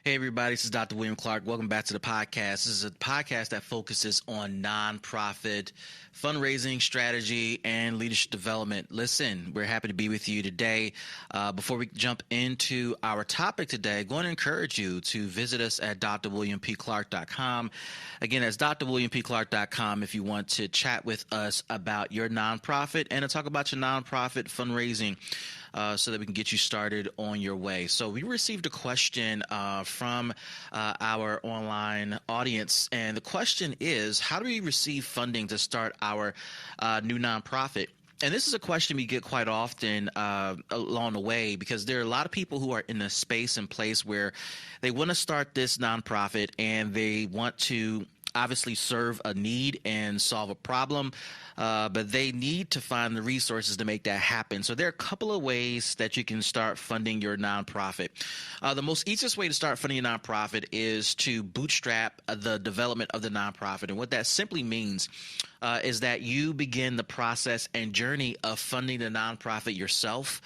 Hey everybody, this is Dr. William Clark. Welcome back to the podcast. This is a podcast that focuses on nonprofit fundraising, strategy, and leadership development. Listen, we're happy to be with you today. Before we jump into our topic today, I'm going to encourage you to visit us at DrWilliamPClark.com. Again, that's DrWilliamPClark.com if you want to chat with us about your nonprofit and to talk about your nonprofit fundraising. So that we can get you started on your way. So we received a question from our online audience, and the question is, how do we receive funding to start our new nonprofit? And this is a question we get quite often along the way, because there are a lot of people who are in a space and place where they want to start this nonprofit and they want to obviously serve a need and solve a problem, but they need to find the resources to make that happen. So there are a couple of ways that you can start funding your nonprofit. The most easiest way to start funding your nonprofit is to bootstrap the development of the nonprofit. And what that simply means is that you begin the process and journey of funding the nonprofit yourself,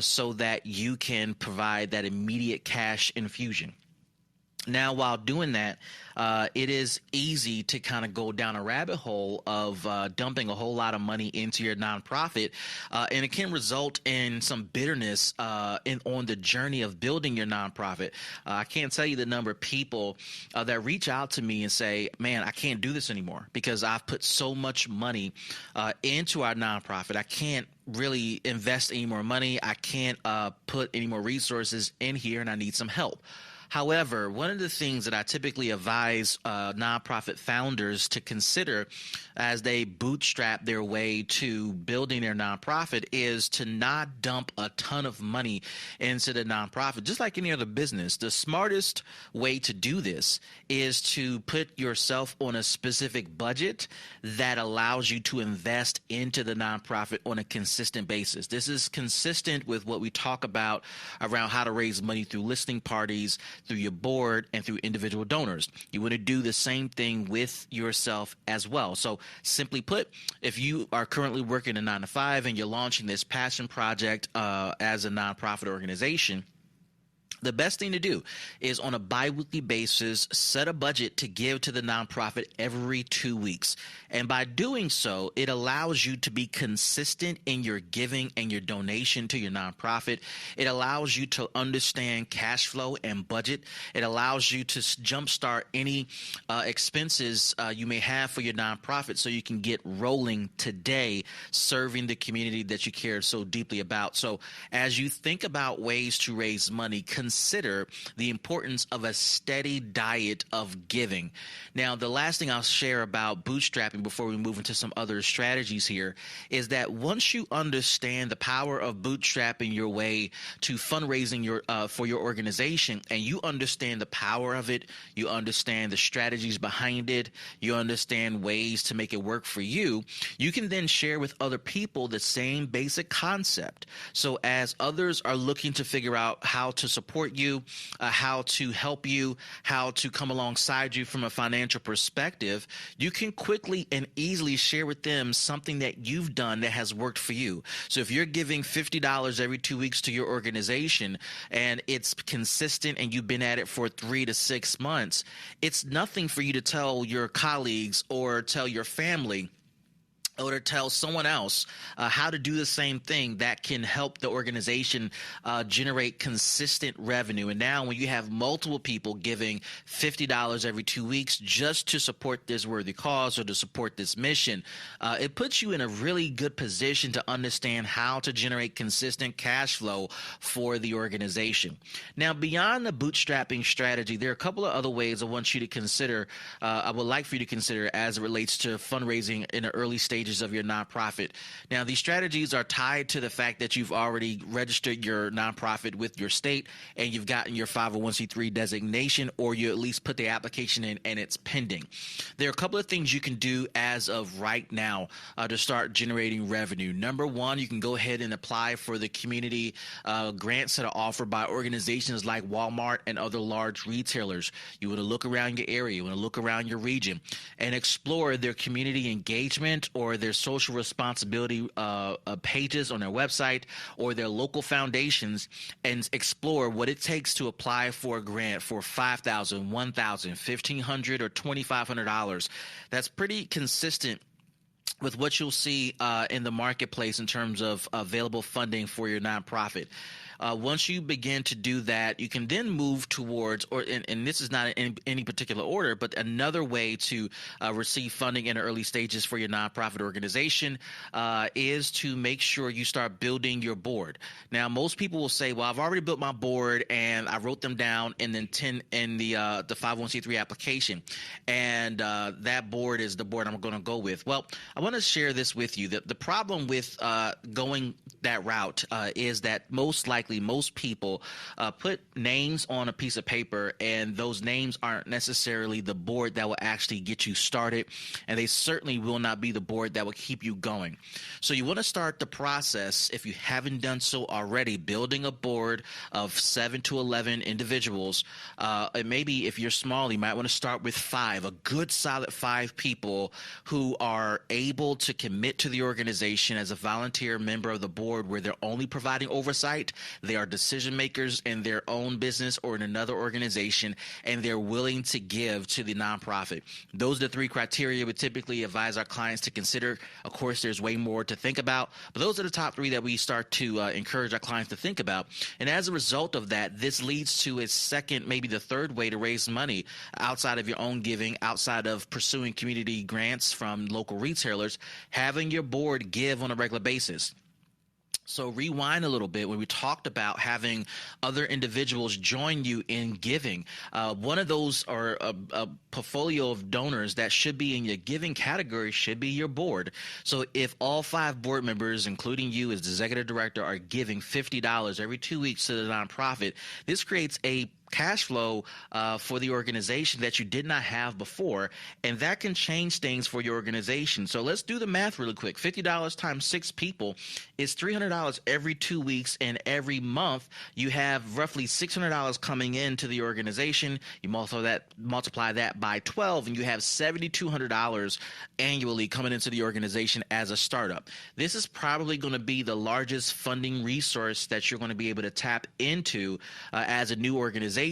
so that you can provide that immediate cash infusion. Now, while doing that, it is easy to kind of go down a rabbit hole of dumping a whole lot of money into your nonprofit, and it can result in some bitterness on the journey of building your nonprofit. I can't tell you the number of people that reach out to me and say, man, I can't do this anymore because I've put so much money into our nonprofit. I can't really invest any more money. I can't put any more resources in here, and I need some help. However, one of the things that I typically advise nonprofit founders to consider as they bootstrap their way to building their nonprofit is to not dump a ton of money into the nonprofit. Just like any other business, the smartest way to do this is to put yourself on a specific budget that allows you to invest into the nonprofit on a consistent basis. This is consistent with what we talk about around how to raise money through listening parties, through your board, and through individual donors. You want to do the same thing with yourself as well. So simply put, if you are currently working a 9-to-5 and you're launching this passion project as a nonprofit organization, the best thing to do is on a bi-weekly basis, set a budget to give to the nonprofit every 2 weeks. And by doing so, it allows you to be consistent in your giving and your donation to your nonprofit. It allows you to understand cash flow and budget. It allows you to jumpstart any expenses you may have for your nonprofit so you can get rolling today, serving the community that you care so deeply about. So as you think about ways to raise money, consider the importance of a steady diet of giving. Now, the last thing I'll share about bootstrapping before we move into some other strategies here is that once you understand the power of bootstrapping your way to fundraising for your organization, and you understand the power of it, you understand the strategies behind it, you understand ways to make it work for you, you can then share with other people the same basic concept. So as others are looking to figure out how to support you, how to help you, how to come alongside you from a financial perspective, you can quickly and easily share with them something that you've done that has worked for you. So if you're giving $50 every 2 weeks to your organization and it's consistent and you've been at it for 3 to 6 months, it's nothing for you to tell your colleagues or tell your family or to tell someone else how to do the same thing that can help the organization generate consistent revenue. And now when you have multiple people giving $50 every 2 weeks just to support this worthy cause or to support this mission, it puts you in a really good position to understand how to generate consistent cash flow for the organization. Now, beyond the bootstrapping strategy, there are a couple of other ways I want you to consider, I would like for you to consider as it relates to fundraising in the early stages of your nonprofit. Now, these strategies are tied to the fact that you've already registered your nonprofit with your state and you've gotten your 501c3 designation, or you at least put the application in and it's pending. There are a couple of things you can do as of right now to start generating revenue. Number one, you can go ahead and apply for the community grants that are offered by organizations like Walmart and other large retailers. You want to look around your area, you want to look around your region and explore their community engagement or or their social responsibility pages on their website or their local foundations and explore what it takes to apply for a grant for $5,000, $1,000, $1,500, or $2,500. That's pretty consistent with what you'll see in the marketplace in terms of available funding for your nonprofit. Once you begin to do that, you can then move towards, and this is not in any particular order, but another way to receive funding in the early stages for your nonprofit organization is to make sure you start building your board. Now, most people will say, well, I've already built my board and I wrote them down in the 501c3 application, and that board is the board I'm going to go with. Well, I want to share this with you. The problem with going that route is that most people put names on a piece of paper, and those names aren't necessarily the board that will actually get you started, and they certainly will not be the board that will keep you going. So you want to start the process, if you haven't done so already, building a board of 7 to 11 individuals. And maybe if you're small, you might want to start with 5, a good solid 5 people who are able to commit to the organization as a volunteer member of the board, where they're only providing oversight. They are decision makers in their own business or in another organization, and they're willing to give to the nonprofit. Those are the 3 criteria we typically advise our clients to consider. Of course, there's way more to think about, but those are the top 3 that we start to encourage our clients to think about. And as a result of that, this leads to a second, maybe the third way to raise money outside of your own giving, outside of pursuing community grants from local retailers, having your board give on a regular basis. So rewind a little bit when we talked about having other individuals join you in giving. One of those, or a portfolio of donors that should be in your giving category, should be your board. So if all 5 board members, including you as the executive director, are giving $50 every 2 weeks to the nonprofit, this creates a cash flow for the organization that you did not have before, and that can change things for your organization. So let's do the math really quick. $50 times 6 people is $300 every 2 weeks, and every month you have roughly $600 coming into the organization. You multiply that by 12, and you have $7,200 annually coming into the organization as a startup. This is probably going to be the largest funding resource that you're going to be able to tap into as a new organization,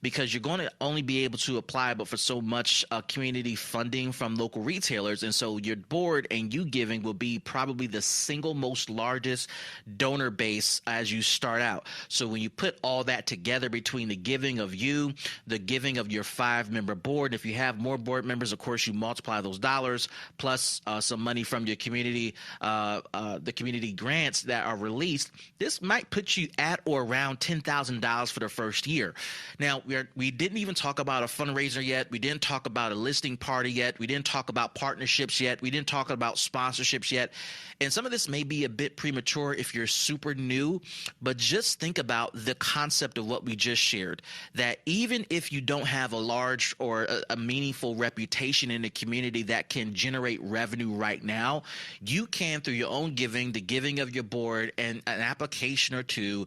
because you're going to only be able to apply but for so much community funding from local retailers. And so your board and you giving will be probably the single most largest donor base as you start out. So when you put all that together between the giving of you, the giving of your 5-member board, if you have more board members, of course, you multiply those dollars plus some money from your community, the community grants that are released, this might put you at or around $10,000 for the first year. Now, we didn't even talk about a fundraiser yet. We didn't talk about a listing party yet. We didn't talk about partnerships yet. We didn't talk about sponsorships yet. And some of this may be a bit premature if you're super new, but just think about the concept of what we just shared, that even if you don't have a large or a meaningful reputation in the community that can generate revenue right now, you can, through your own giving, the giving of your board, and an application or 2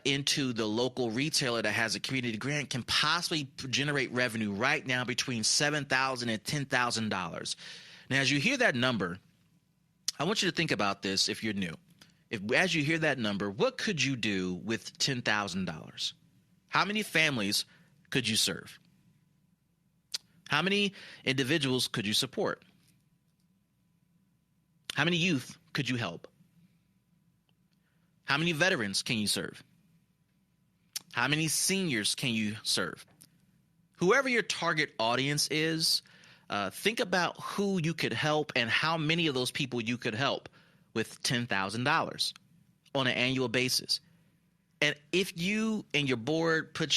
into the local retailer that has a community grant, can possibly generate revenue right now between $7,000 and $10,000. Now, as you hear that number, I want you to think about this if you're new. As you hear that number, what could you do with $10,000? How many families could you serve? How many individuals could you support? How many youth could you help? How many veterans can you serve? How many seniors can you serve? Whoever your target audience is, think about who you could help and how many of those people you could help with $10,000 on an annual basis. And if you and your board put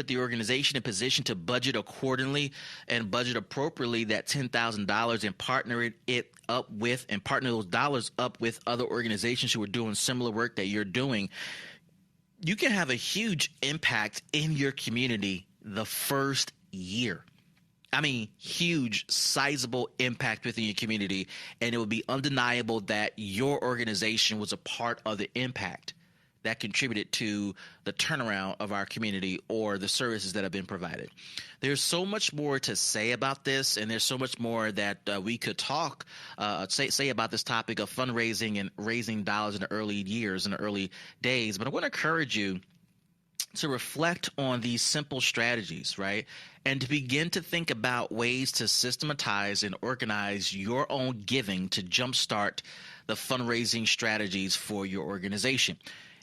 the organization in position to budget accordingly and budget appropriately that $10,000 and partner those dollars up with other organizations who are doing similar work that you're doing, you can have a huge impact in your community the first year. I mean, huge, sizable impact within your community, and it would be undeniable that your organization was a part of the impact. that contributed to the turnaround of our community or the services that have been provided. There's so much more to say about this, and there's so much more that we could say about this topic of fundraising and raising dollars in the early years, in the early days. But I want to encourage you to reflect on these simple strategies, right? And to begin to think about ways to systematize and organize your own giving to jumpstart the fundraising strategies for your organization.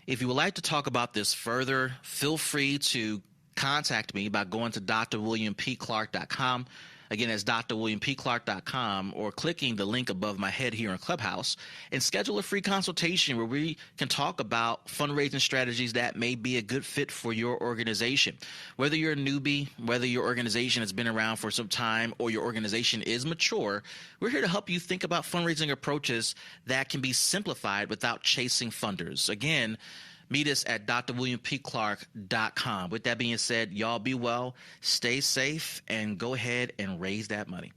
If you would like to talk about this further, feel free to contact me by going to DrWilliamPClark.com. Again, that's DrWilliamPClark.com, or clicking the link above my head here in Clubhouse, and schedule a free consultation where we can talk about fundraising strategies that may be a good fit for your organization. Whether you're a newbie, whether your organization has been around for some time, or your organization is mature, we're here to help you think about fundraising approaches that can be simplified without chasing funders. Again, meet us at DrWilliamPClark.com. With that being said, y'all be well, stay safe, and go ahead and raise that money.